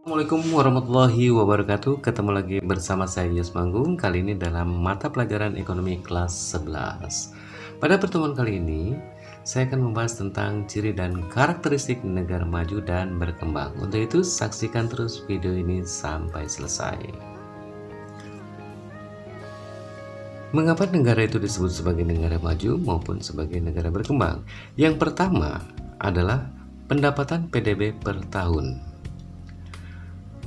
Assalamualaikum warahmatullahi wabarakatuh. Ketemu lagi bersama saya Yus Manggung. Kali ini dalam mata pelajaran ekonomi kelas 11. Pada pertemuan kali ini saya akan membahas tentang ciri dan karakteristik negara maju dan berkembang. Untuk itu saksikan terus video ini sampai selesai. Mengapa negara itu disebut sebagai negara maju maupun sebagai negara berkembang? Yang pertama adalah pendapatan PDB per tahun.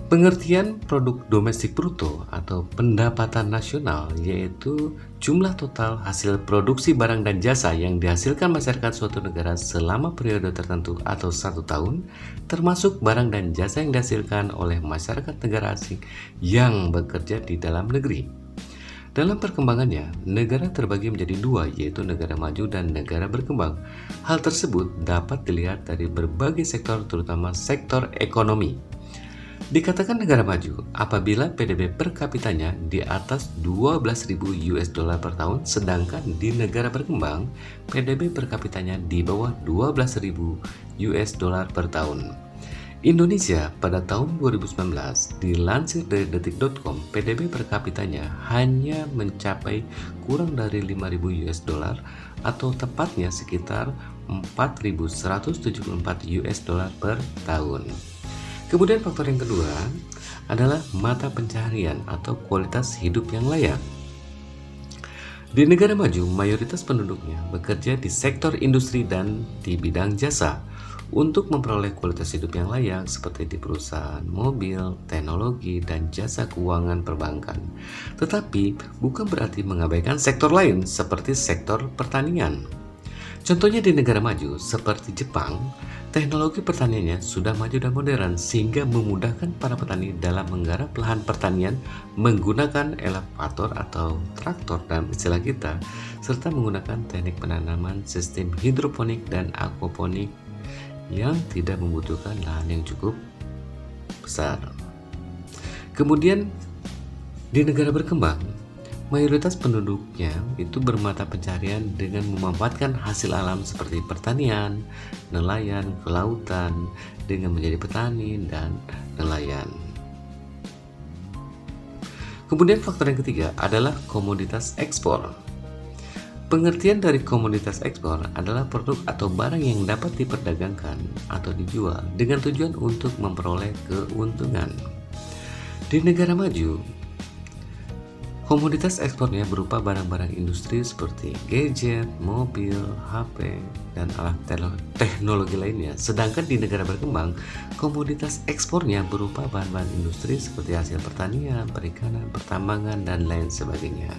Pengertian produk domestik bruto atau pendapatan nasional yaitu jumlah total hasil produksi barang dan jasa yang dihasilkan masyarakat suatu negara selama periode tertentu atau 1 tahun, termasuk barang dan jasa yang dihasilkan oleh masyarakat negara asing yang bekerja di dalam negeri. Dalam perkembangannya, negara terbagi menjadi dua, yaitu negara maju dan negara berkembang. Hal tersebut dapat dilihat dari berbagai sektor, terutama sektor ekonomi. Dikatakan negara maju apabila PDB per kapitanya di atas 12.000 US dollar per tahun, sedangkan di negara berkembang PDB per kapitanya di bawah 12.000 US dollar per tahun. Indonesia pada tahun 2019 dilansir dari detik.com, PDB per kapitanya hanya mencapai kurang dari 5.000 US dollar atau tepatnya sekitar 4.174 US dollar per tahun. Kemudian faktor yang kedua adalah mata pencaharian atau kualitas hidup yang layak. Di negara maju, mayoritas penduduknya bekerja di sektor industri dan di bidang jasa. Untuk memperoleh kualitas hidup yang layak seperti di perusahaan mobil, teknologi, dan jasa keuangan perbankan. Tetapi bukan berarti mengabaikan sektor lain seperti sektor pertanian. Contohnya di negara maju seperti Jepang, teknologi pertaniannya sudah maju dan modern sehingga memudahkan para petani dalam menggarap lahan pertanian menggunakan elevator atau traktor dalam istilah kita, serta menggunakan teknik penanaman sistem hidroponik dan aquaponik yang tidak membutuhkan lahan yang cukup besar. Kemudian di negara berkembang, mayoritas penduduknya itu bermata pencarian dengan memanfaatkan hasil alam seperti pertanian, nelayan, kelautan dengan menjadi petani dan nelayan. Kemudian faktor yang ketiga adalah komoditas ekspor. Pengertian dari komoditas ekspor adalah produk atau barang yang dapat diperdagangkan atau dijual dengan tujuan untuk memperoleh keuntungan. Di negara maju, komoditas ekspornya berupa barang-barang industri seperti gadget, mobil, HP, dan alat teknologi lainnya. Sedangkan di negara berkembang, komoditas ekspornya berupa bahan-bahan industri seperti hasil pertanian, perikanan, pertambangan, dan lain sebagainya.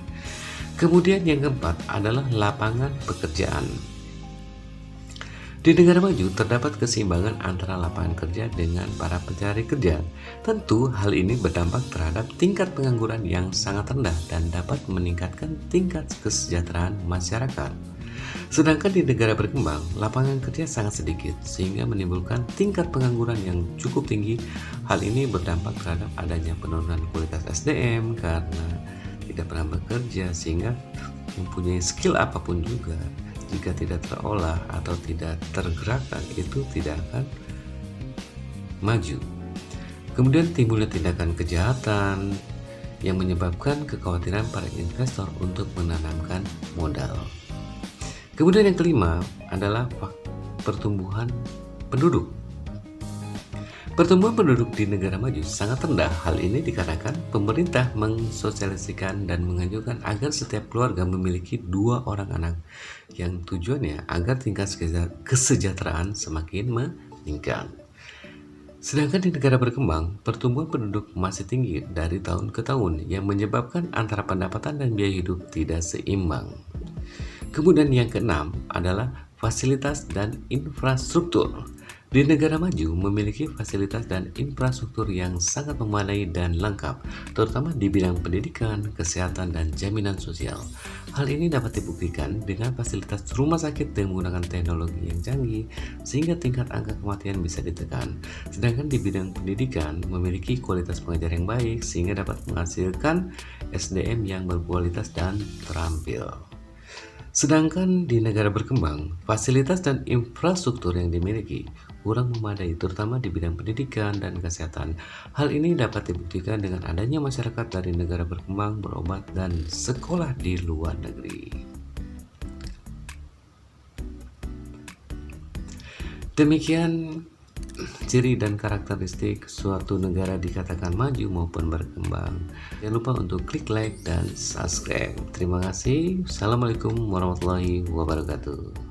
Kemudian yang keempat adalah lapangan pekerjaan. Di negara maju terdapat keseimbangan antara lapangan kerja dengan para pencari kerja. Tentu hal ini berdampak terhadap tingkat pengangguran yang sangat rendah dan dapat meningkatkan tingkat kesejahteraan masyarakat. Sedangkan di negara berkembang, lapangan kerja sangat sedikit sehingga menimbulkan tingkat pengangguran yang cukup tinggi. Hal ini berdampak terhadap adanya penurunan kualitas SDM karena tidak pernah bekerja sehingga mempunyai skill apapun juga, jika tidak terolah atau tidak tergerakkan itu tidak akan maju. Kemudian timbulnya tindakan kejahatan yang menyebabkan kekhawatiran para investor untuk menanamkan modal. Kemudian yang kelima adalah pertumbuhan penduduk. Pertumbuhan penduduk di negara maju sangat rendah. Hal ini dikarenakan pemerintah mensosialisasikan dan menganjurkan agar setiap keluarga memiliki 2 orang anak, yang tujuannya agar tingkat kesejahteraan semakin meningkat. Sedangkan di negara berkembang, pertumbuhan penduduk masih tinggi dari tahun ke tahun yang menyebabkan antara pendapatan dan biaya hidup tidak seimbang. Kemudian yang keenam adalah fasilitas dan infrastruktur. Di negara maju memiliki fasilitas dan infrastruktur yang sangat memadai dan lengkap, terutama di bidang pendidikan, kesehatan, dan jaminan sosial. Hal ini dapat dibuktikan dengan fasilitas rumah sakit dengan menggunakan teknologi yang canggih, sehingga tingkat angka kematian bisa ditekan. Sedangkan di bidang pendidikan memiliki kualitas pengajar yang baik, sehingga dapat menghasilkan SDM yang berkualitas dan terampil. Sedangkan di negara berkembang, fasilitas dan infrastruktur yang dimiliki kurang memadai, terutama di bidang pendidikan dan kesehatan. Hal ini dapat dibuktikan dengan adanya masyarakat dari negara berkembang berobat dan sekolah di luar negeri. Demikian ciri dan karakteristik suatu negara dikatakan maju maupun berkembang. Jangan lupa untuk klik like dan subscribe. Terima kasih. Assalamualaikum warahmatullahi wabarakatuh.